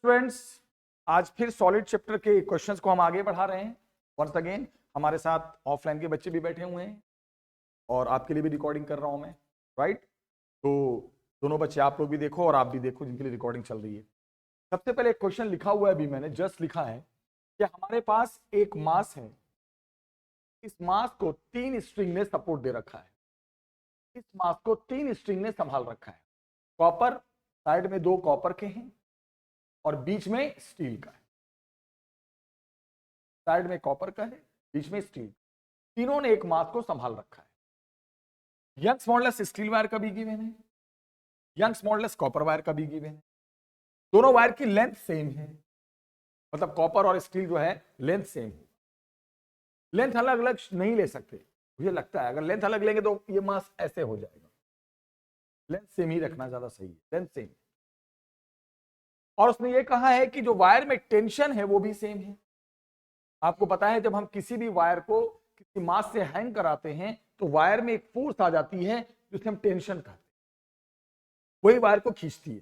Students, आज फिर solid chapter के क्वेश्चंस को हम आगे बढ़ा रहे हैं। वंस अगेन हमारे साथ ऑफलाइन के बच्चे भी बैठे हुए हैं और आपके लिए भी रिकॉर्डिंग कर रहा हूं मैं, राइट। तो दोनों बच्चे आप लोग भी देखो और आप भी देखो जिनके लिए रिकॉर्डिंग चल रही है। सबसे पहले एक क्वेश्चन लिखा हुआ है, अभी मैंने जस्ट लिखा है कि हमारे पास एक मास है, इस मास को 3 स्ट्रिंग ने सपोर्ट दे रखा है, इस मास को 3 स्ट्रिंग ने संभाल रखा है। कॉपर, साइड में 2 कॉपर के हैं और बीच में स्टील का है। साइड में कॉपर का है, बीच में स्टील। तीनों ने एक मास को संभाल रखा है। यंग्स मॉडुलस स्टील वायर का भी गिवन है, यंग्स मॉडुलस कॉपर वायर का भी गिवन है। दोनों वायर की लेंथ सेम है, मतलब कॉपर और स्टील जो है लेंथ सेम है। लेंथ अलग अलग नहीं ले सकते, मुझे लगता है अगर लेंथ अलग लेंगे तो ये मास ऐसे हो जाएगा। लेंथ सेम ही रखना ज्यादा सही है, लेंथ सेम। और उसने ये कहा है कि जो वायर में टेंशन है वो भी सेम है। आपको पता है जब हम किसी भी वायर को किसी मास से हैंग कराते हैं तो वायर में एक फोर्स आ जाती है जिसे हम टेंशन कहते हैं, वही वायर को खींचती है,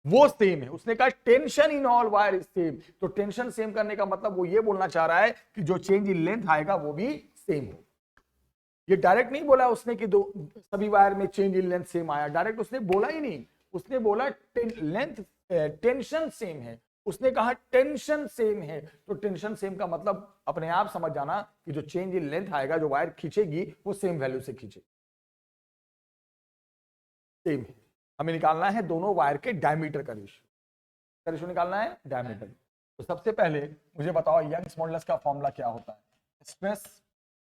वो सेम है। उसने कहा tension in all wire is same, तो टेंशन सेम करने का मतलब वो ये बोलना चाह रहा है कि जो चेंज इन लेंथ आएगा वो भी सेम हो। ये डायरेक्ट नहीं बोला उसने कि दो सभी वायर में चेंज इन लेंथ सेम आया, डायरेक्ट उसने बोला ही नहीं। उसने बोला लेंथ टेंशन सेम है, उसने कहा टेंशन सेम है। तो टेंशन सेम का मतलब अपने आप समझ जाना कि जो चेंज इन लेंथ आएगा, जो वायर खींचेगी वो सेम वैल्यू से खींचेगी, सेम है। हमें निकालना है दोनों वायर के डायमीटर का रेशियो निकालना है, डायमीटर। तो सबसे पहले मुझे बताओ यंग्स मॉडुलस का फॉर्मूला क्या होता है? Stress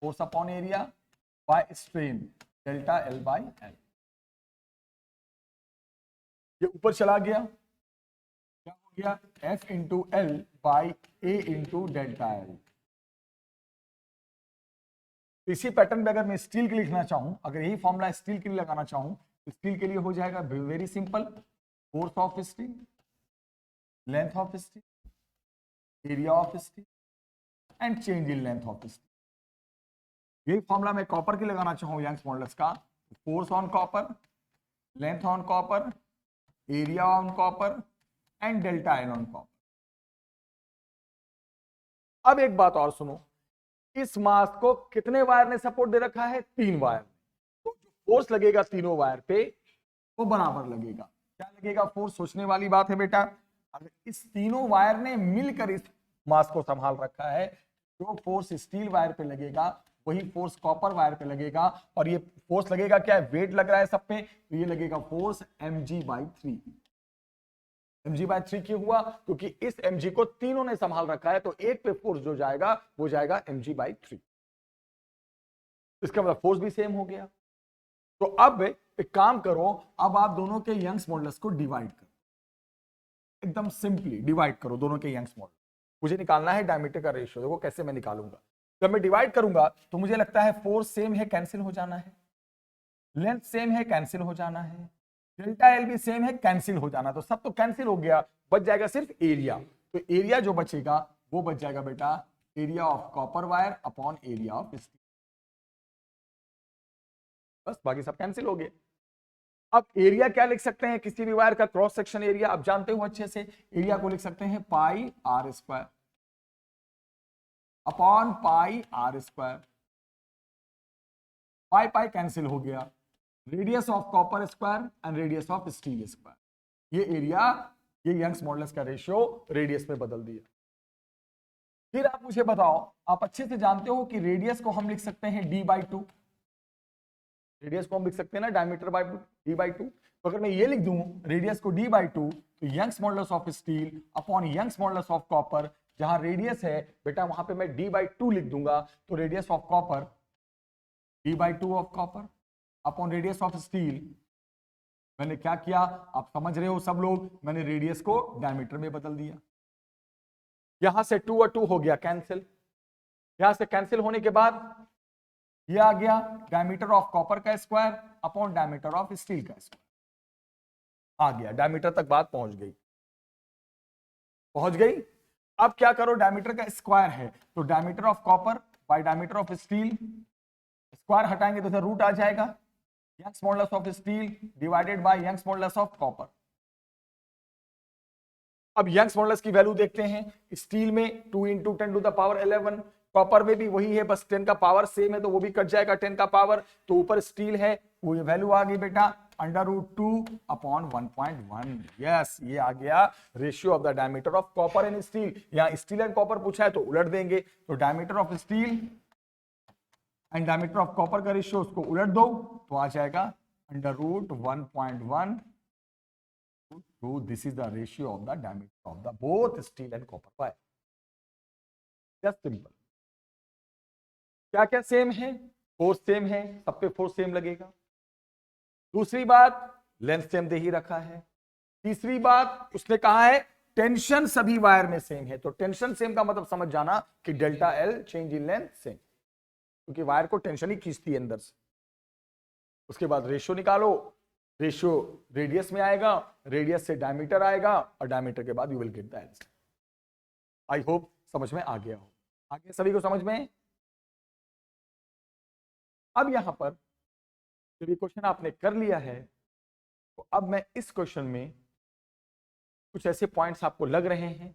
force upon area by strain delta L by L. ये ऊपर चला गया, क्या हो गया? F into L by A into delta L. इसी पैटर्न पे अगर मैं स्टील के लिए लिखना चाहूं, अगर यही फॉर्मूला स्टील के लिए लगाना चाहूं, स्टील के लिए हो जाएगा very simple, force of steel, length of steel, area of steel and change in length of steel. यही फॉर्मूला मैं कॉपर की लगाना चाहूं यंग्स मॉडुलस का, force on copper, length on copper, area on copper and delta L on copper. अब एक बात और सुनो, इस मास को कितने वायर ने सपोर्ट दे रखा है? 3 वायर। तो जो फोर्स लगेगा तीनों वायर पे वो बराबर लगेगा। क्या लगेगा फोर्स? सोचने वाली बात है बेटा। अगर इस तीनों वायर ने मिलकर इस मास को संभाल रखा है, जो फोर्स स्टील वायर पे लगेगा वही फोर्स कॉपर वायर पे लगेगा। और ये फोर्स लगेगा क्या है? वेट लग रहा है सब पे, तो ये लगेगा फोर्स mg/3। mg/3 क्यों हुआ? क्योंकि इस mg को तीनों ने संभाल रखा है, तो एक पे फोर्स जो जाएगा वो जाएगा mg/3। इसका मतलब फोर्स भी सेम हो गया। तो अब एक काम करो, अब आप दोनों के यंग्स मॉडुलस को डिवाइड करो, एकदम सिंपली डिवाइड करो दोनों के यंग्स मॉडुलस। मुझे निकालना है डायमीटर का रेशियो। देखो कैसे मैं निकालूंगा। जब मैं डिवाइड करूंगा तो मुझे लगता है फोर्स सेम है, कैंसिल हो जाना है, लेंथ सेम है, कैंसिल हो जाना है, डेल्टा एल भी सेम है, कैंसिल हो जाना। तो सब तो कैंसिल हो गया, बच जाएगा सिर्फ एरिया। तो एरिया जो बचेगा वो बच जाएगा बेटा area of copper wire upon area of steel. बस बाकी सब कैंसिल हो गए। अब एरिया क्या लिख सकते हैं? किसी भी वायर का क्रॉस सेक्शन एरिया आप जानते हो अच्छे से, एरिया को लिख सकते हैं pi r square upon pi r square. Pi pi cancel हो गया, radius of copper square and radius of steel square. ये एरिया, ये यंग्स मॉडुलस का रेशियो रेडियस में बदल दिया। फिर आप मुझे बताओ, आप अच्छे से जानते हो कि रेडियस को हम लिख सकते हैं d/2। रेडियस को हम लिख सकते हैं ना डायमीटर बाय d/2। तो अगर मैं ये लिख दूं रेडियस को d/2, तो Young's modulus of steel upon Young's modulus of copper, जहां रेडियस है बेटा वहां पे मैं d/2 लिख दूंगा। तो radius of copper d/2 of copper upon radius of steel. मैंने क्या किया आप समझ रहे हो सब लोग? मैंने रेडियस को डायमीटर में बदल दिया। यहां से 2 और 2 हो गया कैंसिल। यहां से कैंसिल होने के बाद ये आ गया डायमीटर ऑफ कॉपर का square upon diameter of steel का स्क्वायर। आ गया, डायमीटर तक बात पहुंच गई, पहुंच गई। अब क्या करो, डायमीटर का स्क्वायर है तो diameter of copper by diameter of steel, square हटाएंगे तो रूट आ जाएगा, Young's modulus of steel divided by Young's modulus of copper. अब यंग्स मॉडुलस की वैल्यू देखते हैं। स्टील में 2 × 10⁻11, कॉपर में भी वही है, बस 10 का पावर सेम है तो वो भी कट जाएगा 10 का पावर, तो ऊपर स्टील है, वो वैल्यू आ गई बेटा √2/1.1। यस, ये आ गया ratio of the diameter of copper and steel. यहां स्टील एंड कॉपर पूछा है तो उलट देंगे, तो diameter of steel and diameter of copper का रेशियो, उसको उलट दो तो आ जाएगा √1.1 to this is the ratio of the diameter of the both steel and copper wire. Just simple. क्या क्या सेम है? फोर्स सेम है, सब पे फोर्स सेम लगेगा। दूसरी बात, लेंथ सेम दे ही रखा है। तीसरी बात, उसने कहा है टेंशन सभी वायर में सेम है, तो टेंशन सेम का मतलब समझ जाना कि delta L change in length same, क्योंकि वायर को टेंशन ही खींचती है अंदर से। उसके बाद रेशियो निकालो, रेशियो रेडियस में आएगा, रेडियस से डायमीटर आएगा, और डायमीटर के बाद you will get the answer. I hope समझ में आ गया हो। आगे सभी को समझ में? अब यहां पर जब ये क्वेश्चन आपने कर लिया है, तो अब मैं इस क्वेश्चन में कुछ ऐसे पॉइंट्स आपको लग रहे हैं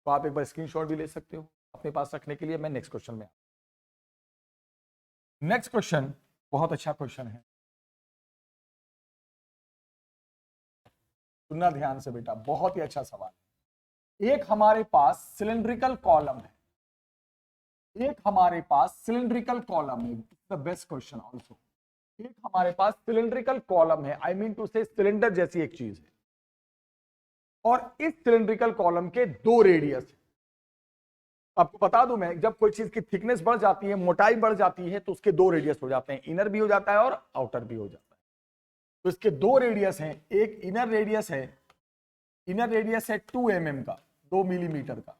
तो आप एक बार स्क्रीनशॉट भी ले सकते हो अपने पास रखने के लिए। मैं नेक्स्ट क्वेश्चन में, नेक्स्ट क्वेश्चन बहुत अच्छा क्वेश्चन है, सुनना ध्यान से बेटा, बहुत ही अच्छा सवाल है। एक हमारे पास सिलिंड्रिकल कॉलम है, एक हमारे पास सिलिंड्रिकल कॉलम है, द बेस्ट क्वेश्चन आल्सो। एक हमारे पास सिलिंड्रिकल कॉलम है, आई मीन टू से सिलेंडर जैसी एक चीज है, और इस सिलिंड्रिकल कॉलम के दो रेडियस है। आपको बता दूं मैं, जब कोई चीज की थिकनेस बढ़ जाती है, मोटाई बढ़ जाती है, तो उसके दो रेडियस हो जाते हैं, इनर भी हो जाता है और आउटर भी हो जाता है। तो इसके दो रेडियस हैं, एक इनर रेडियस है, इनर रेडियस है 2 mm का, 2 मिलीमीटर का,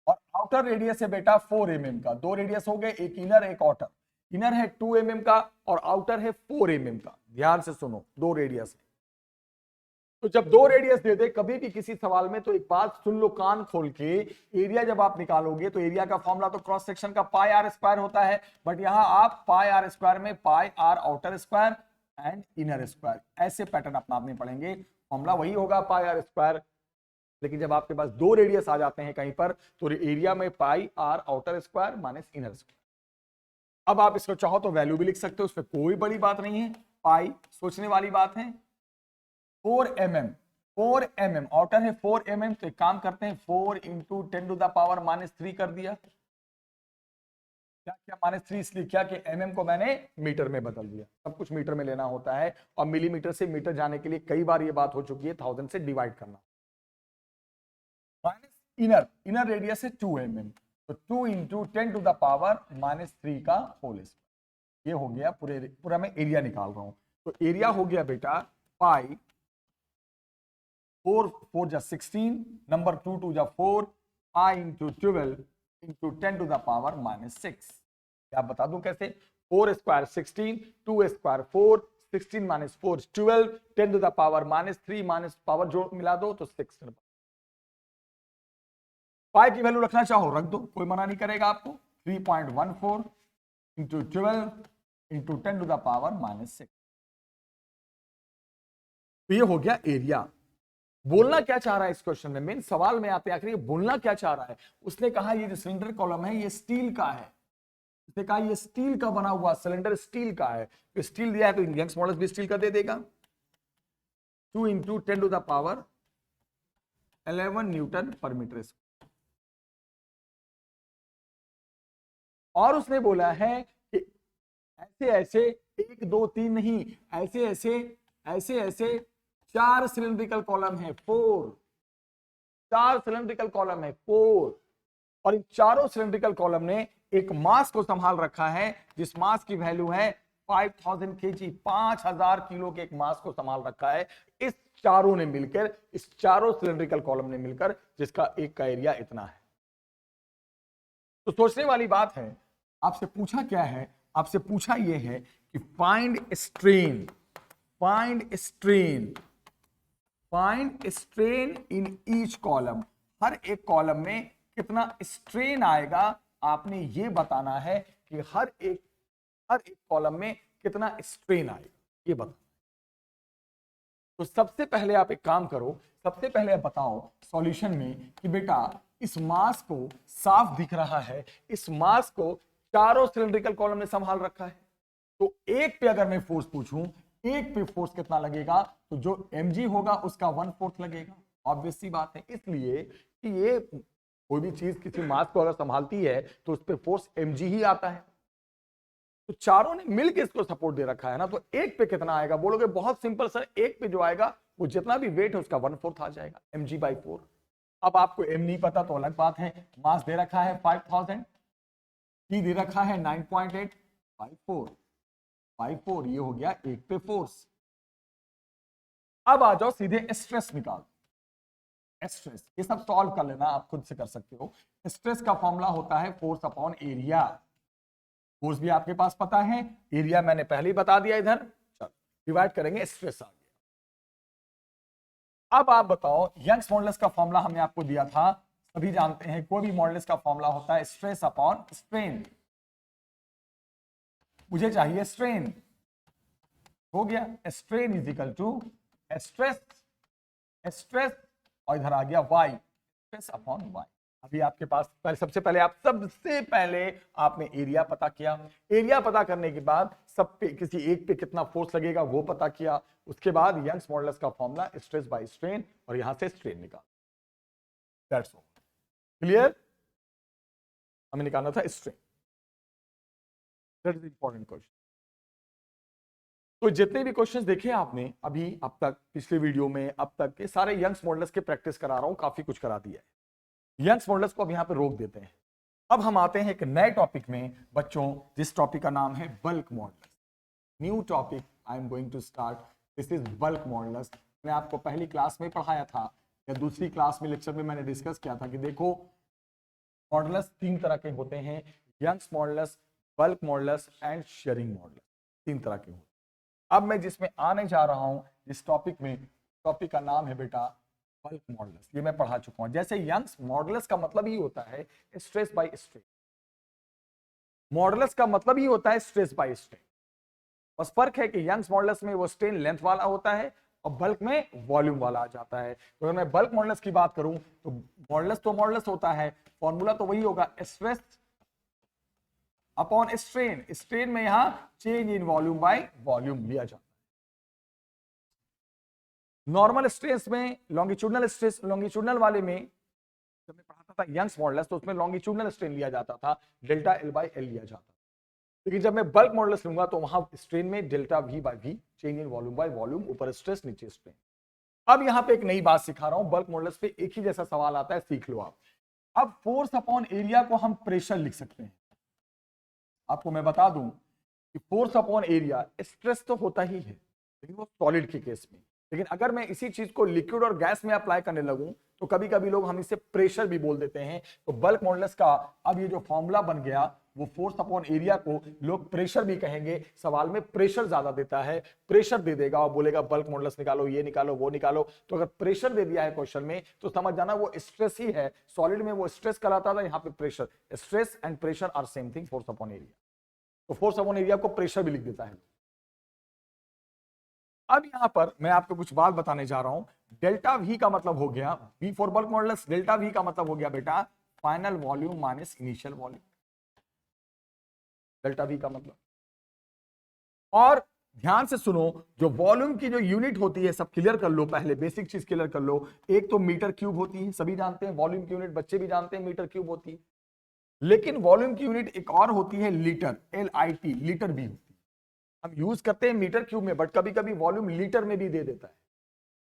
और आउटर रेडियस है बेटा 4 mm का। दो रेडियस हो गए, एक इनर एक आउटर। इनर है 2 mm का और आउटर है 4 mm का। ध्यान से सुनो, दो रेडियस है। तो जब दो रेडियस दे दे कभी भी किसी सवाल में, तो एक बात सुन लो कान खोल के, एरिया जब आप निकालोगे तो एरिया का फॉर्मूला तो क्रॉस सेक्शन का पाई आर स्क्वायर होता है, बट यहां आप पाई आर स्क्वायर में pi r outer square and inner square, ऐसे पैटर्न अपना आपने पढ़ेंगे। फॉर्मूला वही होगा पाई आर स्क्वायर, लेकिन जब आपके पास दो रेडियस आ जाते हैं कहीं पर, तो एरिया में pi r outer square minus inner square. अब आप इसको चाहो तो वैल्यू भी लिख सकते हो, उसमें कोई बड़ी बात नहीं है। पाई सोचने वाली बात है। 4 mm, 4 mm आउटर है 4 mm, तो एक काम करते हैं 4 × 10⁻³ कर दिया। क्या क्या -3 इसलिए क्या कि mm को मैंने मीटर में बदल दिया, सब कुछ मीटर में लेना होता है, और मिलीमीटर से मीटर जाने के लिए कई बार ये बात हो चुकी है 1000 से डिवाइड करना। माइनस इनर, इनर रेडियस है 2 mm, तो 2 × 10⁻³ का होल स्क्वायर। ये हो गया पूरा मैं एरिया निकाल रहा हूं, तो एरिया हो गया बेटा पाई 4 4 जा 16, नंबर 2 2 जा 4, पाई × 12 × 10⁻⁻6। आप बता दूं कैसे? 4 स्क्वायर 16, 2 स्क्वायर 4, 16 - 4 12, 10⁻⁻³ माइनस पावर जो मिला दो तो 6। पाई की वैल्यू रखना चाहो रख दो, कोई मना नहीं करेगा आपको। 3.14 × 12 × 10⁻⁻6। तो ये हो गया एरिया। बोलना क्या चाह रहा है इस क्वेश्चन में, मेन सवाल में आते आखिर बोलना क्या चाह रहा है। उसने कहा ये जो सिलेंडर कॉलम है ये स्टील का है, उसने कहा ये स्टील का बना हुआ सिलेंडर स्टील का है, तो स्टील दिया है तो यंग्स मॉडुलस भी स्टील का दे देगा। 2 × 10⁻11 Nm/m²। और उसने बोला है कि ऐसे ऐसे 1 2 3 नहीं, ऐसे ऐसे ऐसे ऐसे 4 सिलिंड्रिकल कॉलम है, 4 सिलिंड्रिकल कॉलम है 4, और इन चारों सिलिंड्रिकल कॉलम ने एक मास को संभाल रखा है, जिस मास की वैल्यू है 5000 kg, 5000 किलो के एक मास को संभाल रखा है इस चारों ने मिलकर, इस चारों सिलिंड्रिकल कॉलम ने मिलकर, जिसका एक का एरिया इतना है। तो सोचने वाली बात है, आपसे पूछा क्या है? आपसे पूछा यह है कि find strain, find strain, find strain in each column. हर एक कॉलम में कितना स्ट्रेन आएगा, आपने ये बताना है कि हर एक कॉलम में कितना स्ट्रेन आएगा, ये बताना। तो सबसे पहले आप एक काम करो, सबसे पहले आप बताओ सॉल्यूशन में कि बेटा इस मास को, साफ दिख रहा है, इस मास को चारों सिलिंड्रिकल कॉलम ने संभाल रखा है। तो एक पे अगर मैं फोर्स पूछूं, एक पे फोर्स कितना लगेगा, तो जो mg होगा उसका 1/4 लगेगा। ऑब्वियस सी बात है, इसलिए कि ये कोई भी चीज किसी मास को अगर संभालती है तो उस पे फोर्स mg ही आता है। तो चारों ने मिलकर इसको सपोर्ट दे रखा है ना, तो एक पे कितना आएगा बोलोगे, बहुत सिंपल सर, एक पे जो आएगा वो जितना भी वेट है उसका 1/4 आ जाएगा, mg/4। अब आपको m नहीं पता तो अलग बात है। मास दे रखा है 5000, T दे रखा है 9.854, ये हो गया एक पे फोर्स। अब आ जाओ सीधे स्ट्रेस निकाल। स्ट्रेस ये सब सॉल्व कर लेना, आप खुद से कर सकते हो। स्ट्रेस का फॉर्मूला होता है फोर्स अपॉन एरिया। फोर्स भी आपके पास पता है, एरिया मैंने पहले ही बता दिया इधर। चलो डिवाइड करेंगे, स्ट्रेस आ गया। अब आप बताओ, यंग्स मॉडुलस का फॉर्मूला हमने आपको दिया था, सभी जानते हैं कोई भी मॉडुलस का फॉर्मूला होता है स्ट्रेस अपॉन स्ट्रेन। मुझे चाहिए स्ट्रेन, हो गया strain is equal to stress, stress और इधर आ गया वाई, स्ट्रेस अपॉन वाई। अभी आपके पास सबसे पहले आपने एरिया पता किया। एरिया पता करने के बाद सब पे किसी एक पे कितना फोर्स लगेगा वो पता किया। उसके बाद यंग्स मॉडुलस का फॉर्मूला स्ट्रेस बाय स्ट्रेन, और यहां से स्ट्रेन निकाल। That's all, clear. हमें निकालना था strain, that is important question. तो जितने भी क्वेश्चंस देखे आपने अभी अब तक, पिछले वीडियो में अब तक के सारे यंग्स मॉडुलस के प्रैक्टिस करा रहा हूं, काफी कुछ करा दिया है। यंग्स मॉडुलस को अब यहां पे रोक देते हैं। अब हम आते हैं एक नए टॉपिक में बच्चों, जिस टॉपिक का नाम है bulk modulus. New topic I am going to start, this is bulk modulus. मैं आपको पहली क्लास में पढ़ाया था या दूसरी क्लास में लेक्चर में मैंने डिस्कस किया था कि देखो मॉडुलस तीन तरह के होते हैं, Young's modulus, bulk modulus and shearing modulus, तीन तरह के होते हैं। अब मैं जिसमें आने जा रहा हूं, जिस टॉपिक में, टॉपिक का नाम है बेटा बल्क मॉडुलस। ये मैं पढ़ा चुका हूं। जैसे यंग्स मॉडुलस का मतलब ही होता है स्ट्रेस बाय स्ट्रेन, मॉडुलस का मतलब ही होता है स्ट्रेस बाय स्ट्रेन। बस फर्क है कि यंग्स मॉडुलस में वो स्ट्रेन लेंथ वाला होता है और बल्क में वॉल्यूम वाला आ जाता है। तो अगर मैं बल्क मॉडुलस की बात करूं तो मॉडुलस होता है, फॉर्मूला तो वही होगा स्ट्रेस अपॉन स्ट्रेन। स्ट्रेन में यहां change in volume by volume लिया जाता है। नॉर्मल स्ट्रेस में लॉन्गिट्यूडनल स्ट्रेस, लॉन्गिट्यूडनल वाले में जब मैं पढ़ाता था यंग्स मॉडुलस तो उसमें लॉन्गिट्यूडनल स्ट्रेन लिया जाता था, डेल्टा एल बाय एल लिया जाता था। लेकिन जब मैं बल्क मॉडुलस लूंगा तो वहां स्ट्रेन में delta V by V, change in volume by volume, ऊपर स्ट्रेस नीचे स्ट्रेन। अब यहां पे एक नई बात सिखा रहा हूं, बल्क मॉडुलस पे एक ही जैसा सवाल आता है, सीख लो आप। अब फोर्स अपॉन एरिया को हम प्रेशर लिख सकते हैं। आपको मैं बता दूं कि फोर्स अपॉन एरिया, स्ट्रेस तो होता ही है लेकिन वो सॉलिड के केस में, लेकिन अगर मैं इसी चीज को लिक्विड और गैस में अप्लाई करने लगूं तो कभी कभी लोग हम इसे प्रेशर भी बोल देते हैं। तो बल्क मॉडुलस का अब ये जो फॉर्मूला बन गया वो फोर्स अपॉन एरिया को लोग प्रेशर भी कहेंगे। सवाल में प्रेशर ज्यादा देता है, प्रेशर दे देगा और बोलेगा बल्क मॉडुलस निकालो, ये निकालो, वो निकालो। तो अगर प्रेशर दे दिया है क्वेश्चन में तो समझ जाना वो स्ट्रेस ही है। सॉलिड में वो स्ट्रेस कराता था, यहाँ पे pressure. Stress and pressure are same thing, force upon area. तो फोर्स अपॉन एरिया को प्रेशर भी लिख देता है। अब यहां पर मैं आपको कुछ बात बताने जा रहा हूं। डेल्टा वी का मतलब हो गया, V for bulk modulus, delta V का मतलब हो गया बेटा final volume minus initial volume, delta V का मतलब। और ध्यान से सुनो, जो वॉल्यूम की जो यूनिट होती है, सब क्लियर कर लो, पहले बेसिक चीज क्लियर कर लो। एक तो मीटर क्यूब होती है, सभी जानते हैं वॉल्यूम की यूनिट, बच्चे भी जानते हैं मीटर क्यूब होती है। लेकिन वॉल्यूम की यूनिट एक और होती है लीटर, LIT, लीटर भी होती है। हम यूज करते हैं मीटर क्यूब में, बट कभी कभी वॉल्यूम लीटर में भी दे देता है।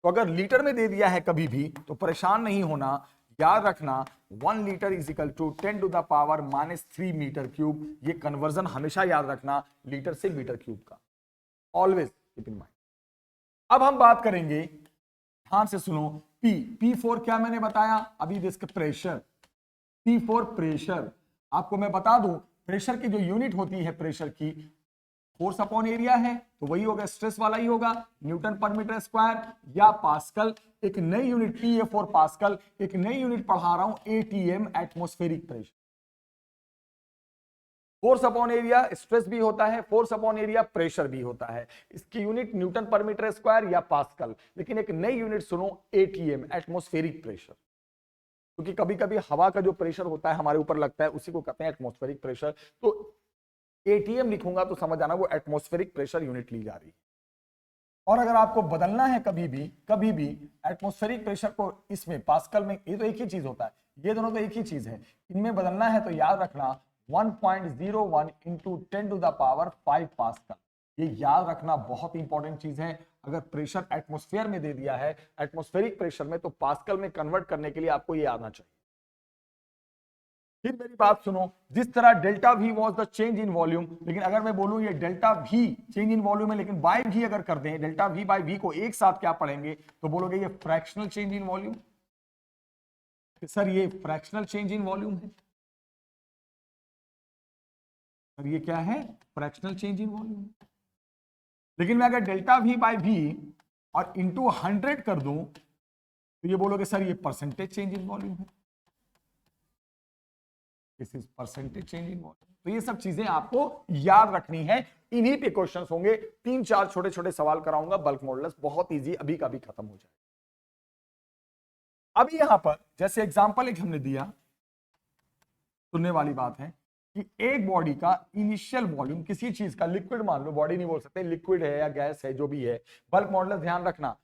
तो अगर लीटर में दे दिया है कभी भी तो परेशान नहीं होना, याद रखना 1 litre is equal to 10 to the power -3 metre cube. ये कन्वर्जन हमेशा याद रखना, लीटर से मीटर क्यूब का, ऑलवेज कीप इन माइंड। अब हम बात करेंगे, ध्यान से सुनो, P फॉर क्या मैंने बताया अभी, इसका प्रेशर, P फॉर प्रेशर। आपको मैं बता दूं प्रेशर की जो यूनिट होती है प्रेशर की, फोर्स अपॉन एरिया है तो वही होगा, स्ट्रेस वाला ही होगा, न्यूटन पर मीटर स्क्वायर या पास्कल। एक नई यूनिट P है फॉर पास्कल, एक नई यूनिट पढ़ा रहा हूं ATM, atmospheric pressure. Force upon area stress भी होता है, फोर्स अपॉन एरिया प्रेशर भी होता है। इसकी यूनिट न्यूटन पर मीटर स्क्वायर या पास्कल, लेकिन एक नई यूनिट सुनो, एटीएम, एटमॉस्फेरिक प्रेशर। क्योंकि कभी कभी हवा का जो प्रेशर होता है हमारे ऊपर लगता है, उसी को कहते हैं एटमॉस्फेरिक प्रेशर। तो एटीएम लिखूंगा तो समझ आना वो एटमॉस्फेरिक प्रेशर यूनिट ली जा रही है। और अगर आपको बदलना है कभी भी एटमॉस्फेरिक प्रेशर को इसमें पास्कल में, ये तो एक ही चीज होता है, ये दोनों तो एक ही चीज है, इनमें बदलना है तो याद रखना 1.01 into 10 to the power 5 pascal. ये याद रखना बहुत इंपॉर्टेंट चीज है। अगर प्रेशर एटमॉस्फेयर में दे दिया है, एटमॉस्फेरिक प्रेशर में, तो पास्कल में कन्वर्ट करने के लिए आपको ये आना चाहिए। फिर मेरी बात सुनो, जिस तरह delta we was the change in volume, लेकिन अगर मैं बोलूं ये delta we change in volume है, लेकिन बाय वी अगर कर दें, डेल्टा वी बाय वी को एक साथ क्या पढ़ेंगे, तो बोलोगे ये fractional change in volume. Sir ये फ्रैक्शनल चेंज इन वॉल्यूम है, सर ये क्या है, फ्रैक्शनल चेंज इन वॉल्यूम। लेकिन मैं अगर डेल्टा वी बाय वी और इंटू 100 कर दूं, तो ये बोलोगे सर ये परसेंटेज चेंज इन वॉल्यूम है, this is percentage change in volume. तो ये सब चीजें आपको याद रखनी है, इन्हीं पे क्वेश्चंस होंगे। 3-4 छोटे छोटे सवाल कराऊंगा, बल्क मॉडुलस बहुत इजी, अभी का भी खत्म हो जाए। अभी यहां पर जैसे एग्जांपल एक हमने दिया, सुनने वाली बात है कि एक बॉडी का इनिशियल वॉल्यूम किसी चीज का, लिक्विड मान लो, बॉडी नहीं बोल सकते, लिक्विड है या गैस है, जो भी है, बल्क मॉडुलस ध्यान रखना,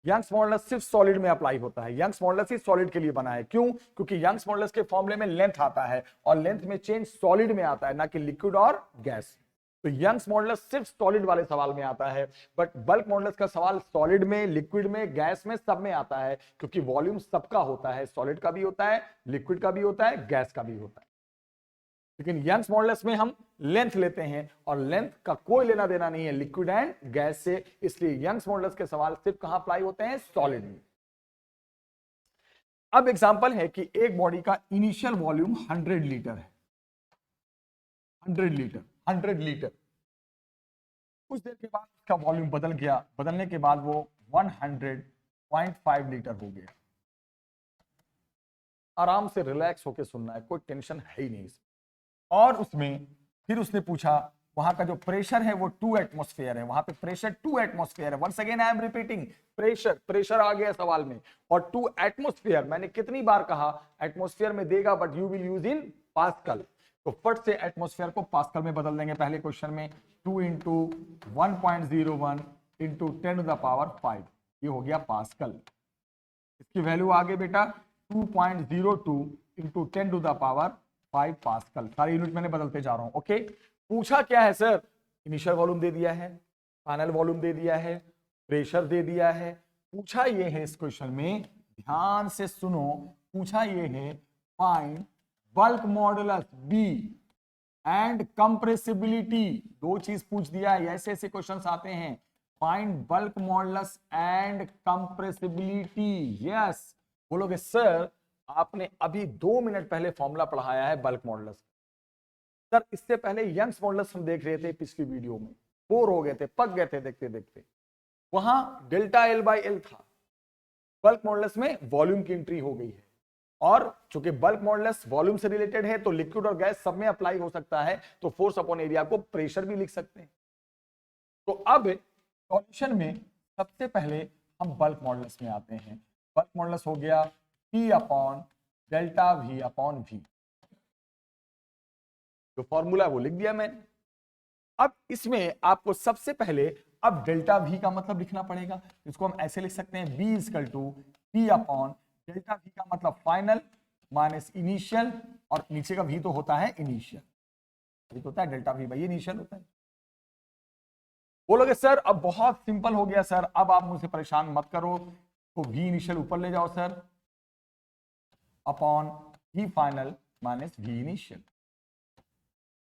यंग्स मॉडुलस सिर्फ सॉलिड में अप्लाई होता है। यंग्स मॉडुलस ही सॉलिड के लिए बना है, क्यों? क्योंकि यंग्स मॉडुलस के फॉर्मूले में लेंथ आता है और लेंथ में चेंज सॉलिड में आता है, ना कि लिक्विड और गैस। तो यंग्स मॉडुलस सिर्फ सॉलिड वाले सवाल में आता है, बट बल्क मॉडुलस का सवाल सॉलिड में, लिक्विड में, गैस में, सब में आता है, क्योंकि वॉल्यूम सबका होता है, सॉलिड का भी होता है, लिक्विड का भी होता है, गैस का भी होता है। लेकिन यंग्स मॉडुलस में हम लेंथ लेते हैं और लेंथ का कोई लेना देना नहीं है लिक्विड एंड गैस से, इसलिए यंग्स मॉडुलस के सवाल सिर्फ कहां अप्लाई होते हैं, सॉलिड में। अब एग्जांपल है कि एक बॉडी का इनिशियल वॉल्यूम 100 लीटर है, 100 लीटर। कुछ देर के बाद उसका वॉल्यूम बदल गया, बदलने के बाद वो 100.5 लीटर हो गया। आराम से रिलैक्स होकर सुनना है, कोई टेंशन है ही नहीं इसमें। और उसमें फिर उसने पूछा, वहां का जो प्रेशर है वो 2 एटमॉस्फेयर है, वहां पे प्रेशर 2 एटमॉस्फेयर है। Once again I am repeating, pressure आ गया सवाल में, और 2 एटमॉस्फेयर, मैंने कितनी बार कहा एटमॉस्फेयर में देगा, but you will use in pascal. तो फट से एटमॉस्फेयर को पास्कल में बदल देंगे पहले क्वेश्चन में, 2 into 1.01 into 10 to the power 5, ये हो गया पास्कल। इसकी वैल्यू आ गई बेटा 2.02 into 10 to the power 5 pascal. सारी यूनिट मैंने बदलते जा रहा हूं, ओके। पूछा क्या है सर, इनिशियल वॉल्यूम दे दिया है, फाइनल वॉल्यूम दे दिया है, प्रेशर दे दिया है। पूछा ये है इस क्वेश्चन में, ध्यान से सुनो, पूछा ये है find bulk modulus B and compressibility. 2 चीज पूछ दिया है, ऐसे ऐसे क्वेश्चंस आते हैं। Find bulk modulus and compressibility. Yes, बोलोगे सर आपने अभी 2 मिनट पहले फॉर्मूला पढ़ाया है बल्क मॉडुलस। सर इससे पहले यंग्स मॉडुलस हम देख रहे थे पिछली वीडियो में, बोर हो गए थे, पक गए थे देखते देखते। वहां डेल्टा एल बाई एल था, बल्क मॉडुलस में वॉल्यूम की एंट्री हो गई है। और चूंकि बल्क मॉडुलस वॉल्यूम से रिलेटेड है, तो लिक्विड और गैस सब में अप्लाई हो सकता है, तो फोर्स अपॉन एरिया को प्रेशर भी लिख सकते हैं। तो अब सॉल्यूशन में सबसे पहले हम बल्क मॉडुलस में आते हैं। बल्क मॉडुलस हो गया P upon delta V upon V, जो फॉर्मूला है वो लिख दिया मैंने। अब इसमें आपको सबसे पहले अब डेल्टा V का मतलब लिखना पड़ेगा, इसको हम ऐसे लिख सकते हैं, B equal to P upon delta V का मतलब फाइनल माइनस इनिशियल, और नीचे का V तो होता है इनिशियल, ये तो होता है डेल्टा V भाई, इनिशियल होता है। बोलोगे सर अब बहुत सिंपल हो गया सर, अब आप मुझसे परेशान मत करो, तो V इनिशियल ऊपर ले जाओ sir, upon V final minus V initial.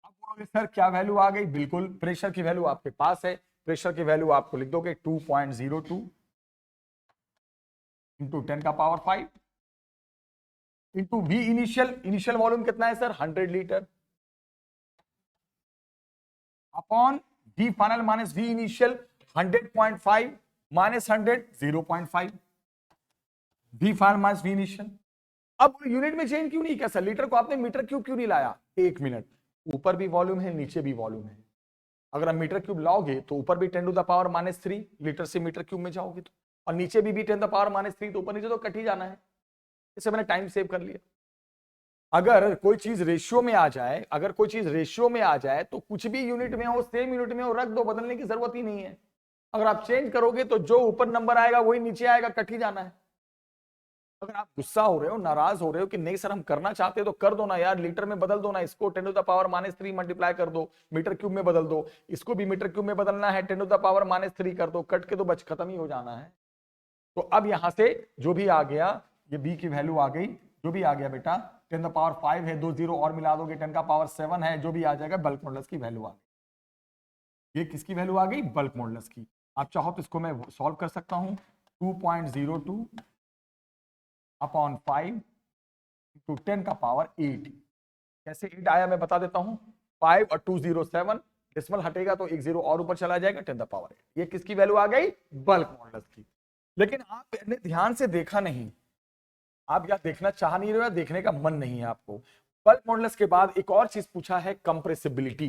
अब बोलोगे सर क्या वैल्यू आ गई, बिल्कुल प्रेशर की वैल्यू आपके पास है, प्रेशर की वैल्यू आपको लिख दोगे 2.02 इंटू 10 का power 5 into V initial, initial volume कितना है sir 100 litre, upon V final minus V initial 100.5 minus 100 0.5, V final minus V initial. अब यूनिट में चेंज क्यों नहीं किया सर, लीटर को आपने मीटर क्यूब क्यों नहीं लाया, 1 मिनट। ऊपर भी वॉल्यूम है, नीचे भी वॉल्यूम है। अगर आप मीटर क्यूब लाओगे तो ऊपर भी 10⁻³ लीटर से मीटर क्यूब में जाओगे तो, और नीचे भी 10⁻³ तो ऊपर नीचे तो कट ही जाना है। इससे मैंने टाइम सेव कर लिया। अगर कोई चीज रेशियो में आ जाए, अगर कोई चीज रेशियो में आ जाए तो कुछ भी यूनिट में हो, सेम यूनिट में हो, रख दो, बदलने की जरूरत ही नहीं है। अगर आप चेंज करोगे तो जो ऊपर नंबर आएगा वही नीचे आएगा, कट ही जाना है। अगर आप गुस्सा हो रहे हो, नाराज हो रहे हो कि नहीं सर हम करना चाहते तो कर दो ना यार, लीटर में बदल दो ना, इसको 10⁻³ मल्टीप्लाई कर दो, मीटर क्यूब में बदल दो, इसको भी मीटर क्यूब में बदलना है, 10⁻³ कर दो, कट के तो बच खत्म ही हो जाना है। तो अब यहां से जो भी आ गया, ये बी की वैल्यू आ गई, जो भी आ गया बेटा 10⁻5 है, 2 0 और मिला दोगे 10⁻7 है, जो भी आ जाएगा बल्क मॉडुलस की वैल्यू आ गई। ये किसकी वैल्यू आ गई? बल्क मॉडुलस की। आप चाहो तो इसको मैं सॉल्व कर सकता हूं, 2.02 अपॉन 5 टू 10⁸8। कैसे 8 आया मैं बता देता हूं, 5 और 2 0 7, डेसिमल हटेगा तो एक 0 और ऊपर चला जाएगा, 10⁸8। ये किसकी वैल्यू आ गई? बल्क मॉडुलस की। लेकिन आपने ध्यान से देखा नहीं, आप या देखना चाह नहीं रहे हो या देखने का मन नहीं है आपको। बल्क मॉडुलस के बाद एक और चीज पूछा है, कंप्रेसिबिलिटी।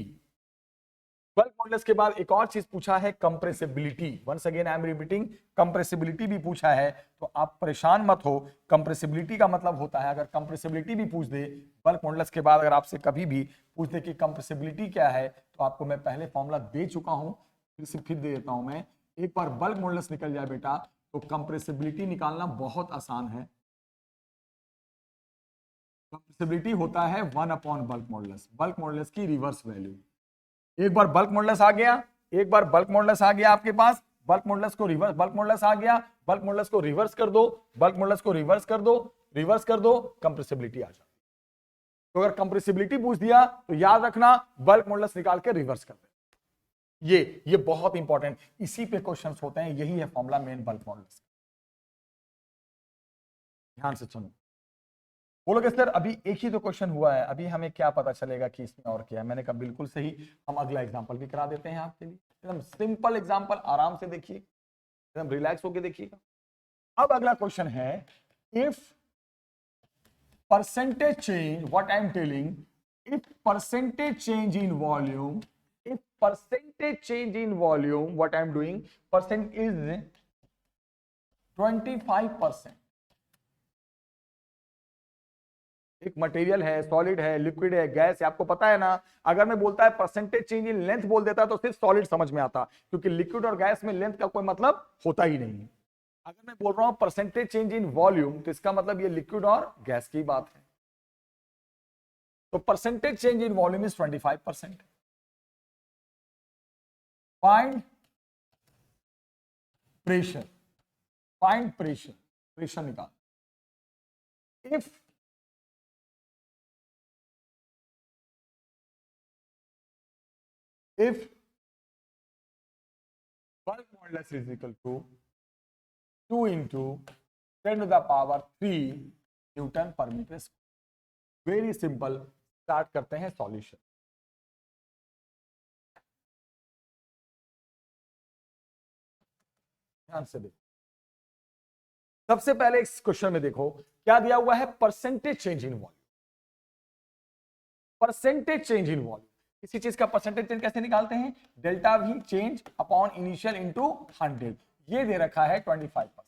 बल्क मॉडुलस के बाद एक और चीज पूछा है, compressibility. Once again I am repeating, compressibility भी पूछा है। तो आप परेशान मत हो, कंप्रेसिबिलिटी का मतलब होता है, अगर कंप्रेसिबिलिटी भी पूछ दे बल्क मॉडुलस के बाद, अगर आपसे कभी भी पूछ दे कि कंप्रेसिबिलिटी क्या है, तो आपको मैं पहले फॉर्मूला दे चुका हूं, फिर दे देता हूं मैं। एक बार बल्क मॉडुलस निकल जाए बेटा तो कंप्रेसिबिलिटी निकालना बहुत आसान है। कंप्रेसिबिलिटी होता है 1 upon bulk modulus, bulk modulus की रिवर्स वैल्यू। एक बार बल्क मॉडुलस आ गया, एक बार बल्क मॉडुलस आ गया आपके पास, बल्क मॉडुलस को रिवर्स, बल्क मॉडुलस आ गया, बल्क मॉडुलस को रिवर्स कर दो, बल्क मॉडुलस को रिवर्स कर दो, रिवर्स कर दो, कंप्रेसिबिलिटी आ जाती। तो अगर कंप्रेसिबिलिटी पूछ दिया तो याद रखना बल्क मॉडुलस निकाल के रिवर्स कर दे। ये बहुत इंपॉर्टेंट, इसी पे क्वेश्चंस होते हैं, यही है फॉर्मूला मेन बल्क मॉडुलस। ध्यान से सुनो, बोलोगे सर अभी एक ही तो क्वेश्चन हुआ है, अभी हमें क्या पता चलेगा कि इसमें और क्या है। मैंने कहा बिल्कुल सही, हम अगला एग्जांपल भी करा देते हैं आपके लिए, एकदम सिंपल एग्जांपल, आराम से देखिए, एकदम रिलैक्स होके देखिएगा। अब अगला क्वेश्चन है, if percentage change, what I am telling, if percentage change in volume, if percentage change in volume, what I am doing, percent is 25%। एक मटेरियल है, सॉलिड है, लिक्विड है, गैस है, आपको पता है ना। अगर मैं बोलता है परसेंटेज चेंज इन लेंथ बोल देता तो सिर्फ सॉलिड समझ में आता, क्योंकि लिक्विड और गैस में लेंथ का कोई मतलब होता ही नहीं है। अगर मैं बोल रहा हूं परसेंटेज चेंज इन वॉल्यूम तो इसका मतलब ये लिक्विड और गैस की बात है। तो percentage change in volume is 25%। Find pressure, find pressure, pressure निकाल। If bulk modulus is equal to 2 into 10⁻³ newton पर metre square. Very simple, start करते हैं सॉल्यूशन। ध्यान से देखो, सबसे पहले इस क्वेश्चन में देखो क्या दिया हुआ है, percentage change in volume. Percentage change in volume, किसी चीज का परसेंटेज चेंज कैसे निकालते हैं, delta we change upon initial into 100। ये दे रखा है 25%।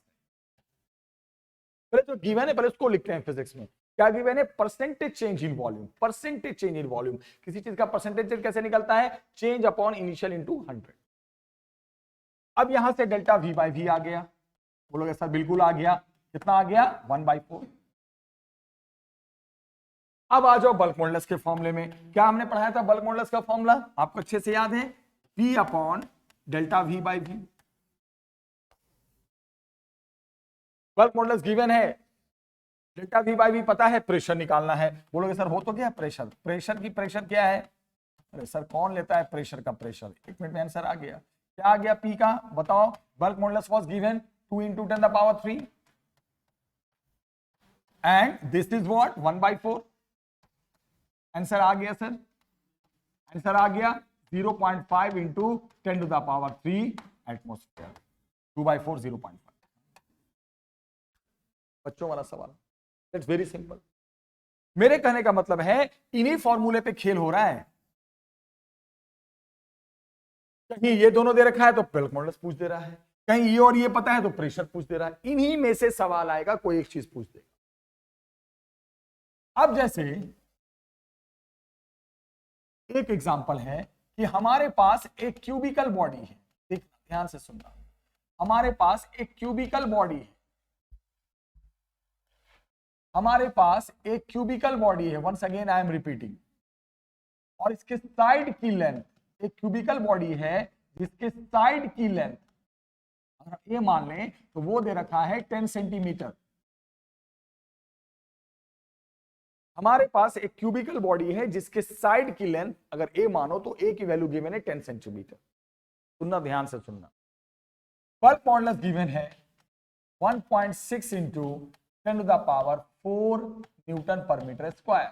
पहले जो गिवन है पहले उसको लिखते हैं फिजिक्स में, क्या गिवन है, percentage change in volume. Percentage change in volume, किसी चीज का परसेंटेज चेंज कैसे निकलता है, चेंज अपॉन इनिशियल इनटू 100। अब यहां से डेल्टा वी बाई वी आ गया, बोलोगे सर बिल्कुल आ गया, कितना आ गया, 1/4। अब आ जाओ बल्क मॉडुलस के फॉर्मूले में, क्या हमने पढ़ाया था बल्क मॉडुलस का फॉर्मूला, आपको अच्छे से याद है, P upon delta V by V. Bulk modulus given है, डेल्टा वी बाई वी पता है, प्रेशर निकालना है। बोलोगे सर हो तो गया प्रेशर, प्रेशर की प्रेशर क्या है, अरे सर कौन लेता है प्रेशर का प्रेशर, एक मिनट में आंसर आ गया। क्या आ गया P का, बताओ, bulk modulus was given 2 into 10⁻³ and this is what 1/4। Answer आ गया सर, आंसर आ गया 0.5 into 10⁻³ एटमॉस्फेयर, 2/4 0.5। बच्चों वाला सवाल, इट्स वेरी सिंपल। मेरे कहने का मतलब है इन्हीं फॉर्मूले पे खेल हो रहा है। कहीं ये दोनों दे रखा है तो बल्क मॉडुलस पूछ दे रहा है, कहीं ये और ये पता है तो प्रेशर पूछ दे रहा है। इन्हीं में से सवाल आएगा, कोई एक चीज पूछ देगा। अब जैसे एक एग्जांपल है कि हमारे पास एक क्यूबिकल बॉडी है, ध्यान से सुनना, हमारे पास एक क्यूबिकल बॉडी है, हमारे पास एक क्यूबिकल बॉडी है, once again I am repeating, और इसके साइड की लेंथ, एक क्यूबिकल बॉडी है जिसके साइड की लेंथ अगर ये मान लें तो वो दे रखा है 10 सेंटीमीटर। हमारे पास एक क्यूबिकल बॉडी है जिसके साइड की लेंथ अगर ए मानो तो ए की वैल्यू गिवन है 10 सेंटीमीटर। सुनना, ध्यान से सुनना। बल्क मॉडुलस गिवन है 1.6 इंटू 10⁴ न्यूटन पर मीटर स्क्वायर।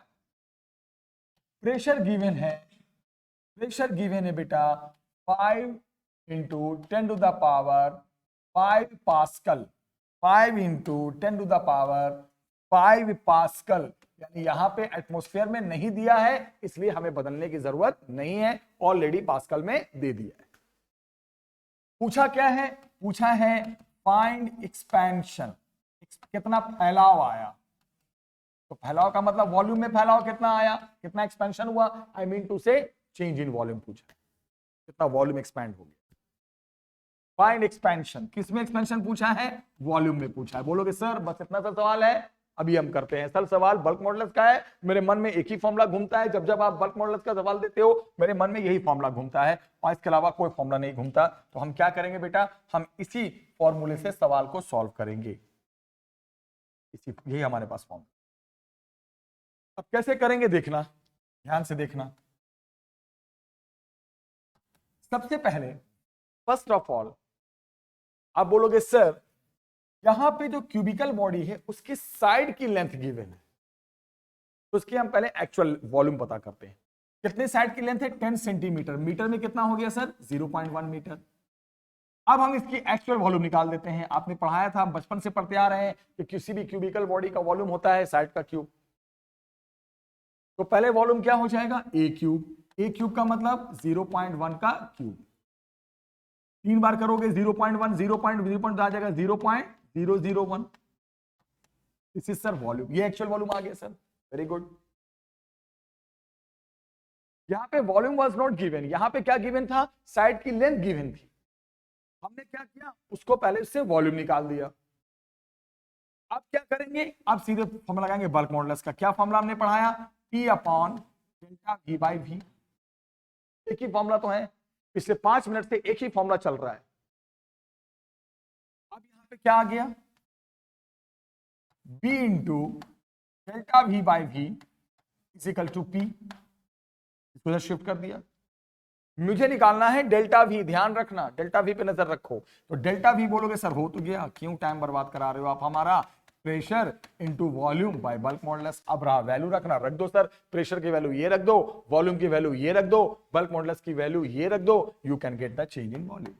प्रेशर गिवन है, प्रेशर गिवन है बेटा 5 इंटू 10⁵ पास्कल, 5 इंटू 10⁵ पास्कल, यानी यहां पे एटमॉस्फेयर में नहीं दिया है इसलिए हमें बदलने की जरूरत नहीं है, ऑलरेडी पास्कल में दे दिया है। पूछा क्या है, पूछा है फाइंड एक्सपेंशन, कितना फैलाव आया। तो फैलाव का मतलब वॉल्यूम में फैलाव कितना आया, कितना एक्सपेंशन हुआ, आई मीन टू से चेंज इन वॉल्यूम पूछा, कितना वॉल्यूम एक्सपैंड हो गया। फाइंड एक्सपेंशन, किसमें एक्सपेंशन पूछा है, वॉल्यूम में पूछा है। बोलोगे सर बस इतना सा सवाल है, अभी हम करते हैं। सर सवाल बल्क मॉडुलस का है, मेरे मन में एक ही फॉर्मूला घूमता है, जब जब आप बल्क मॉडुलस का सवाल देते हो मेरे मन में यही फॉर्मूला घूमता है और इसके अलावा कोई फॉर्मूला नहीं घूमता। तो हम क्या करेंगे बेटा, हम इसी फॉर्मूले से सवाल को सॉल्व करेंगे, इसी, यही हमारे पास फॉर्मूला। अब कैसे करेंगे देखना, ध्यान से देखना। सबसे पहले फर्स्ट ऑफ ऑल आप बोलोगे सर यहां पे जो क्यूबिकल बॉडी है उसकी साइड की लेंथ गिवन है, तो उसके हम पहले एक्चुअल वॉल्यूम पता करते हैं। कितने साइड की लेंथ है, 10 सेंटीमीटर, मीटर में कितना हो गया सर, 0.1 मीटर। अब हम इसकी एक्चुअल वॉल्यूम निकाल देते हैं। आपने पढ़ाया था, बचपन से पढ़ते आ रहे हैं कि किसी भी क्यूबिकल बॉडी का वॉल्यूम होता है साइड का क्यूब। तो पहले वॉल्यूम क्या हो जाएगा, ए क्यूब, ए क्यूब का मतलब 0.1 का क्यूब, 3 बार करोगे 0.1, 0.0 आ जाएगा 0.001। दिस इज सर वॉल्यूम, ये एक्चुअल वॉल्यूम आ गया सर, वेरी गुड। यहां पे वॉल्यूम वाज नॉट गिवन, यहां पे क्या गिवन था, साइड की लेंथ गिवन थी। हमने क्या किया, उसको पहले से वॉल्यूम निकाल दिया। अब क्या करेंगे, अब सीधे फॉर्मूला लगाएंगे बल्क मॉडुलस का। क्या फॉर्मूला हमने पढ़ाया, P/ΔV/V। एक ही फॉर्मूला तो है, पिछले 5 मिनट से एक ही फॉर्मूला चल रहा है। अब यहां पे क्या आ गया, B into ΔV/V equal to P, इसको शिफ्ट कर दिया। मुझे निकालना है डेल्टा वी, ध्यान रखना डेल्टा वी पे नजर रखो। तो डेल्टा वी बोलोगे सर हो तो गया, क्यों टाइम बर्बाद करा रहे हो आप हमारा, pressure into volume by bulk modulus. अब रहा वैल्यू रखना, रख दो सर, प्रेशर की वैल्यू ये रख दो, वॉल्यूम की वैल्यू ये रख दो, बल्क मॉडुलस की वैल्यू ये रख दो, you can get the change in volume.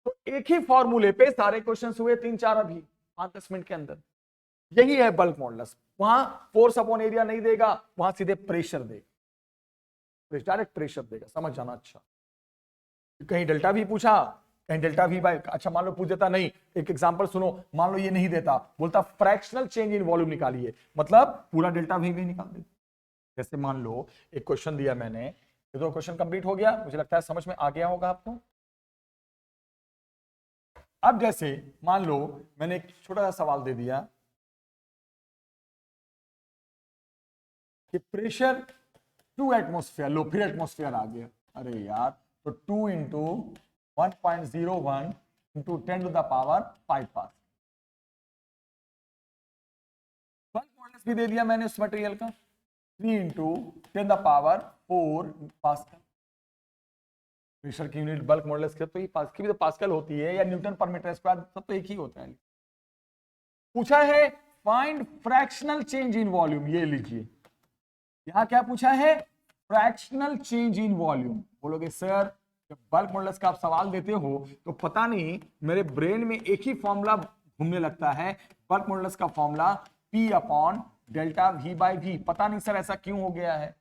तो एक ही फॉर्मूले पे सारे क्वेश्चन हुए 3-4 अभी 5-10 मिनट के अंदर। यही है बल्क मॉडुलस, वहां फोर्स अपॉन एरिया नहीं देगा, वहां सीधे प्रेशर देगा, डायरेक्ट प्रेशर देगा, समझ जाना। अच्छा, कहीं डेल्टा भी पूछा, कहीं डेल्टा वी बाय, अच्छा मान लो पूछ देता, नहीं एक एग्जांपल सुनो, मान लो ये नहीं देता, बोलता फ्रैक्शनल चेंज इन वॉल्यूम निकालिए, मतलब पूरा डेल्टा वी भी निकाल दे। जैसे मान लो एक क्वेश्चन दिया मैंने, ये तो क्वेश्चन कंप्लीट हो गया, मुझे लगता है समझ में आ गया होगा आपको। अब जैसे मान लो मैंने एक छोटा सा सवाल दे दिया कि प्रेशर 2 एटमॉस्फेयर, लो फिर एटमॉस्फेयर आ गया, अरे यार, तो 2 इंटू 1.01 इंटू 10⁵ पास। बल्क मॉडुलस भी दे दिया मैंने उस मटेरियल का, 3 इंटू 10⁴ पास्कल। प्रेशर की यूनिट बल्क मॉडुलस के तो पास की भी तो पास्कल होती है, या न्यूटन पर मीटर स्क्वायर, सब तो एक ही होता है। पूछा है find fractional change in volume, ये लीजिए यहां क्या पूछा है, फ्रैक्शनल चेंज इन वॉल्यूम। बोलोगे सर जब बल्क मॉडुलस का आप सवाल देते हो तो पता नहीं मेरे ब्रेन में एक ही फॉर्मूला घूमने लगता है, बल्क मॉडुलस का फॉर्मूला P/ΔV/V। पता नहीं सर ऐसा क्यों हो गया है।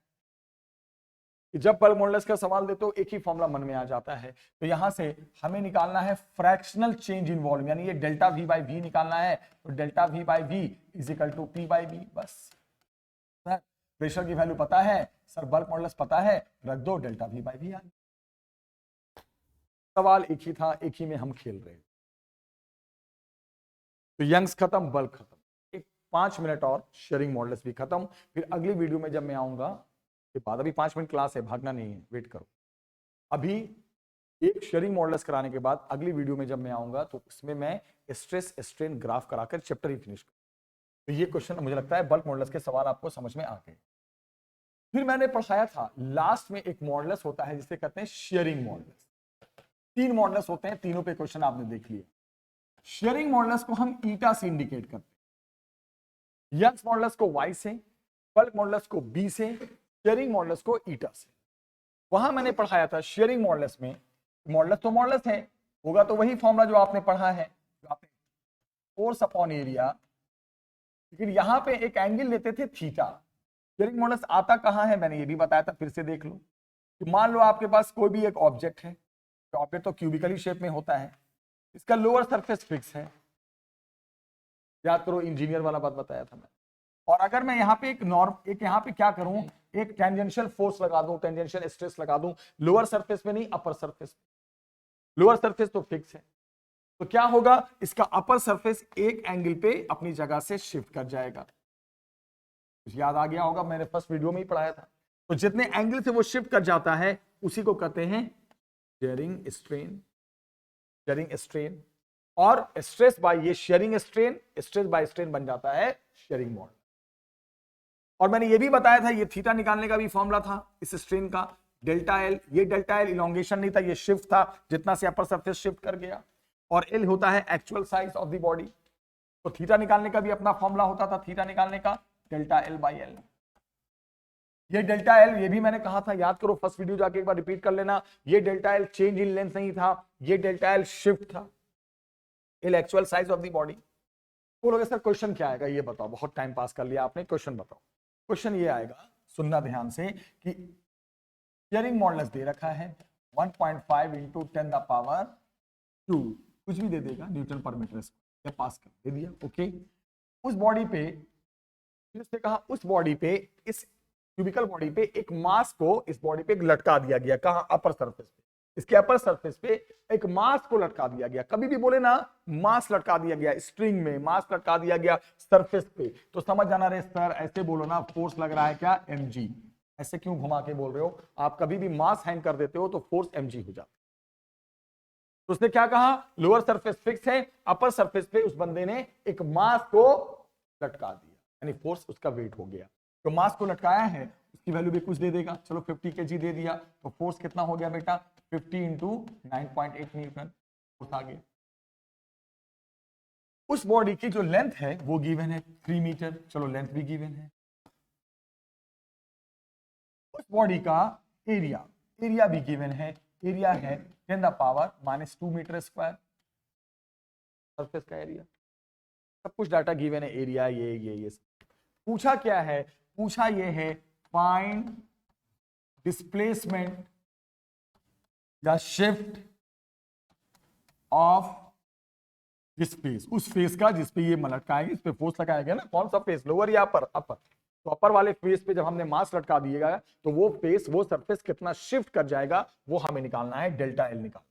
कि जब बल्क मॉडुलस का सवाल देते हो एक ही फॉर्मूला मन में आ जाता है। तो यहां से हमें निकालना है फ्रैक्शनल चेंज इन वॉल्यूम, यानी ये डेल्टा वी बाई वी निकालना है। तो delta V by V is equal to P by V. बस सर प्रेशर की वैल्यू पता है सर, बल्क मॉडुलस पता है, रख दो डेल्टा वी बाई वी आ गया। सवाल एक ही था, एक ही में हम खेल रहे हैं। तो यंग्स खत्म, बल्क खत्म, एक 5 मिनट और शेयरिंग मॉडुलस भी खत्म। फिर अगली वीडियो में जब मैं आऊंगा के बाद, अभी 5 मिनट क्लास है, भागना नहीं है, वेट करो। अभी एक शेयरिंग मॉडुलस कराने के बाद अगली वीडियो में जब मैं आऊंगा तो उसमें मैं स्ट्रेस स्ट्रेन ग्राफ कराकर चैप्टर ही फिनिश करूं। तो ये क्वेश्चन मुझे लगता है बल्क मॉडुलस के सवाल आपको समझ में आ गए। फिर मैंने पढ़ाया था लास्ट में एक मॉडुलस होता है जिसे कहते हैं शेयरिंग मॉडुलस। 3 मॉडुलस होते हैं, तीनों पे क्वेश्चन आपने देख लिए। शेयरिंग मॉडुलस को हम ईटा से इंडिकेट करते हैं, यंग्स मॉडुलस को वाई से, बल्क मॉडुलस को बी से, शेयरिंग मॉडुलस को ईटा से। वहां मैंने पढ़ाया था शेयरिंग मॉडुलस में, मॉडुलस तो मॉडुलस है, होगा तो वही फॉर्मूला जो आपने पढ़ा है, जो आपने फोर्स अपॉन एरिया, लेकिन यहां पे एक एंगल लेते थे थीटा। शेयरिंग मॉडुलस आता कहां है मैंने ये भी बताया था, फिर से देख लो। कि मान लो आपके पास कोई भी एक ऑब्जेक्ट है, ऑब्जेक्ट तो क्यूबिकली शेप में होता है, इसका लोअर सरफेस फिक्स है, याद करो इंजीनियर वाला बात बताया था मैंने। और अगर मैं यहाँ पे एक यहाँ पे क्या करूं, एक टेंजेंशियल फोर्स लगा दूं, टेंजेंशियल स्ट्रेस लगा दूं, लोअर सरफेस में नहीं अपर सरफेस में। लोअर सरफेस तो फिक्स है, तो क्या होगा, इसका अपर सरफेस एक एंगल पे अपनी जगह से शिफ्ट कर जाएगा। याद आ गया होगा, मैंने फर्स्ट वीडियो में ही पढ़ाया था। तो जितने एंगल से वो शिफ्ट कर जाता है उसी को कहते हैं शेयरिंग स्ट्रेन। शेयरिंग स्ट्रेन और स्ट्रेस बाय ये sharing strain, stress by strain बन जाता है शेयरिंग मॉडुलस। और मैंने ये भी बताया था ये थीटा निकालने का भी फॉर्मूला था इस स्ट्रेन का, डेल्टा एल। ये डेल्टा एल इलोंगेशन नहीं था, ये शिफ्ट था, जितना से अपर सरफेस शिफ्ट कर गया। और एल होता है actual size of the body. तो थीटा निकालने का भी अपना फॉर्मूला होता था, थीटा निकालने का डेल्टा एल बाई एल। ये डेल्टा एल, ये भी मैंने कहा था, याद करो फर्स्ट वीडियो जाके एक बार रिपीट कर लेना। ये delta L change in length नहीं था, ये डेल्टा एल शिफ्ट था, L actual size of the body. बोलोगे सर क्वेश्चन क्या आएगा ये बताओ, बहुत टाइम पास कर लिया आपने, क्वेश्चन बताओ। क्वेश्चन ये आएगा, सुनना ध्यान से, कि शेयरिंग मॉडुलस दे रखा है 1.5 इंटू 10 द पावर 2, कुछ भी दे देगा, न्यूटन पर मीटर स्क्वायर, पास कर दे दिया, ओके। उस बॉडी पे, फिर उसने कहा उस बॉडी पे, इस क्यूबिकल बॉडी पे एक मास को इस बॉडी पे लटका दिया गया, कहां, अपर सरफेस पे। इसके अपर सरफेस पे एक मास को लटका दिया गया। कभी भी बोले ना मास लटका दिया गया, स्ट्रिंग में मास लटका दिया गया सरफेस पे, तो समझ जाना रे सर ऐसे बोलो ना, फोर्स लग रहा है क्या, mg। ऐसे क्यों घुमा के बोल रहे हो आप, कभी भी मास हैंग कर देते हो तो फोर्स mg हो जाता। तो उसने क्या कहा, लोअर सरफेस फिक्स है, अपर सरफेस पे उस बंदे ने एक मास को लटका दिया, यानी फोर्स उसका वेट हो गया। तो मास को लटकाया है, उसकी वैल्यू भी कुछ दे देगा, चलो 50 kg दे दिया, तो फोर्स कितना हो गया बेटा, 50 इंटू 9.8 न्यूटन फोर्स आ गया। उस बॉडी की जो लेंथ है वो गिवन है 3 मीटर, चलो लेंथ भी गिवन है। उस बॉडी का एरिया, एरिया भी गिवन है, एरिया है 10 the power -2 metre square, surface का एरिया। सब कुछ डाटा गिवन है, एरिया ये सब। पूछा क्या है, पूछा ये है फाइंड डिस्प्लेसमेंट या शिफ्ट ऑफ दिस फेस, उस फेस का जिसपे ये लटकाएंगे, इस पे फोर्स लगाएगा ना, कौन सा फेस, लोअर या अपर, अपर। तो अपर वाले फेस पे जब हमने मास लटका दिएगा तो वो फेस, वो सरफेस कितना शिफ्ट कर जाएगा वो हमें निकालना है, डेल्टा एल निकालना।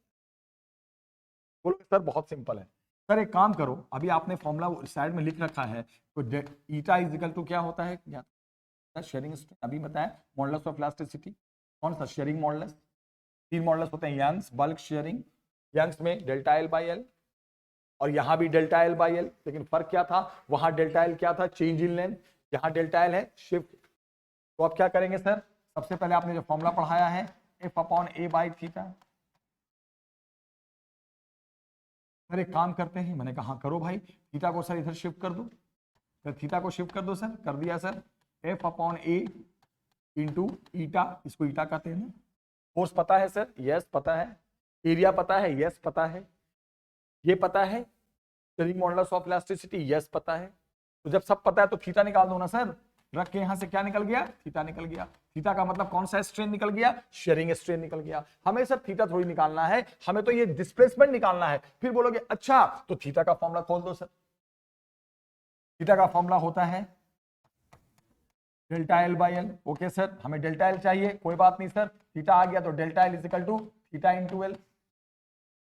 बोलो सर बहुत सिंपल है। सर एक काम करो, अभी आपने फॉर्मूला साइड में लिख रखा है, तो ईटा इज इक्वल टू क्या होता है, शेयरिंग स्ट्रेन अभी बताया, मॉडुलस ऑफ इलास्टिसिटी, कौन सा, शेयरिंग मॉडुलस। 3 मॉडुलस होते हैं, यंग्स, बल्क, शेयरिंग। यंग्स में डेल्टा एल बाई एल, और यहां भी डेल्टा एल बाई एल, लेकिन फर्क क्या था, वहां डेल्टा एल क्या था, चेंज इन लेंथ, यहां डेल्टा एल है शिफ्ट। तो अब क्या करेंगे सर, सबसे पहले आपने जो फॉर्मूला पढ़ाया है F upon A by theta. Sir एक काम करते हैं, मैंने कहा करो भाई, थीटा को सर इधर शिफ्ट कर दो, सर थीटा को शिफ्ट कर दो सर, कर दिया सर, एफ अपॉन ए इंटू ईटा, इसको ईटा कहते हैं ना। फोर्स पता है सर, यस पता है, एरिया पता है, यस पता है, ये पता है, sharing modulus of elasticity, yes पता है। तो जब सब पता है तो थीटा निकाल दो ना सर, रख के यहां से क्या निकल गया, थीटा निकल गया। थीटा का मतलब कौन सा स्ट्रेन निकल गया, शेयरिंग स्ट्रेन निकल गया। हमें सर थीटा थोड़ी निकालना है, हमें तो ये डिस्प्लेसमेंट निकालना है। फिर बोलोगे अच्छा तो थीटा का फॉर्मूला खोल दो सर। थीटा का फॉर्मूला होता है delta L by L. Okay sir, हमें डेल्टा एल चाहिए, कोई बात नहीं सर, थीटा आ गया तो delta L is equal to theta into L.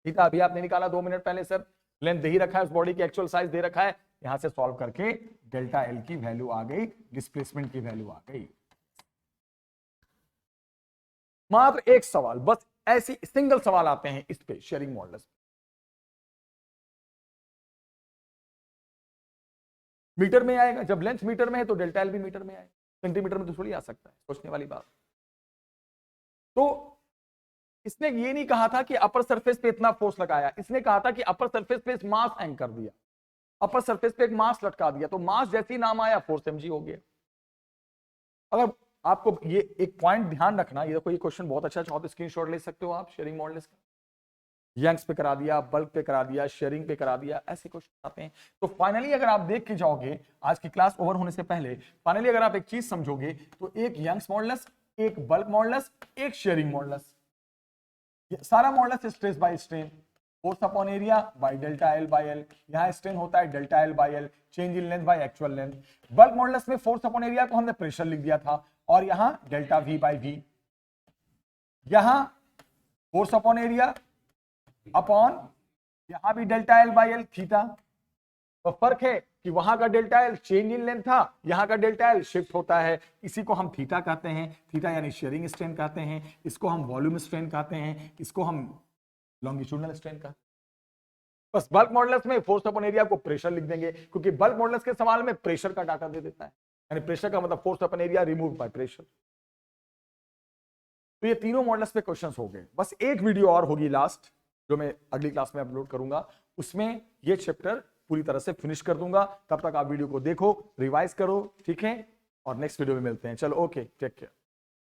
Theta अभी आपने निकाला 2 मिनट पहले सर, लेंथ दे ही रखा है, उस बॉडी की एक्चुअल साइज दे रखा है, यहां से सॉल्व करके डेल्टा एल की वैल्यू आ गई, डिस्प्लेसमेंट की वैल्यू आ गई। मात्र एक सवाल, बस ऐसी सिंगल सवाल आते हैं इस पे, शेयरिंग मॉडुलस। मीटर में आएगा, जब लेंथ मीटर में है तो डेल्टा एल भी मीटर में आएगा, सेंटीमीटर में तो थोड़ी आ सकता है, सोचने वाली बात। तो इसने ये नहीं कहा था कि अपर सरफेस पे इतना फोर्स लगाया, इसने कहा था कि अपर सरफेस पे मास एंकर दिया, अपर सरफेस पे एक मास लटका दिया, तो मास जैसे ही नाम आया फोर्स mg हो गया। अगर आपको ये एक पॉइंट ध्यान रखना, ये देखो ये क्वेश्चन बहुत अच्छा, चाहो तो स्क्रीनशॉट ले सकते हो आप, शेयरिंग मॉडुलस का। यंग्स पे करा दिया, बल्क पे करा दिया, शेयरिंग पे करा दिया, ऐसे क्वेश्चन आते हैं। तो फाइनली अगर आप देख के जाओगे, आज की क्लास ओवर होने से पहले फाइनली अगर आप एक चीज समझोगे तो एक यंग्स मॉडुलस, एक बल्क मॉडुलस, एक शेयरिंग मॉडुलस, सारा modulus stress by strain, force upon area by delta L by L. यहां स्ट्रेन होता है delta L by L, change in length by actual length. Bulk modulus में force upon area को हमने pressure लिख दिया था, और यहां डेल्टा वी बाय वी, यहां फोर्स अपॉन एरिया अपॉन, यहां भी delta L by L theta. तो फर्क है कि वहां का delta L change in length था, यहां का डेल्टा एल शिफ्ट होता है, इसी को हम थीटा कहते हैं। थीटा यानी शेयरिंग स्ट्रेन कहते हैं, इसको हम वॉल्यूम स्ट्रेन कहते हैं, इसको हम लॉन्गिट्यूडनल स्ट्रेन कहते हैं। बस बल्क मॉडुलस में फोर्स अपॉन एरिया को प्रेशर लिख देंगे, क्योंकि बल्क मॉडुलस के सवाल में प्रेशर का डाटा दे देता है, यानी प्रेशर का मतलब force upon area remove by pressure. तो ये तीनों मॉडुलस पे क्वेश्चंस हो गए। बस एक वीडियो और होगी लास्ट, जो मैं अगली क्लास में अपलोड करूंगा, उसमें ये चैप्टर पूरी तरह से फिनिश कर दूंगा। तब तक आप वीडियो को देखो, रिवाइज करो, ठीक है, और नेक्स्ट वीडियो में मिलते हैं। चलो ओके, टेक केयर।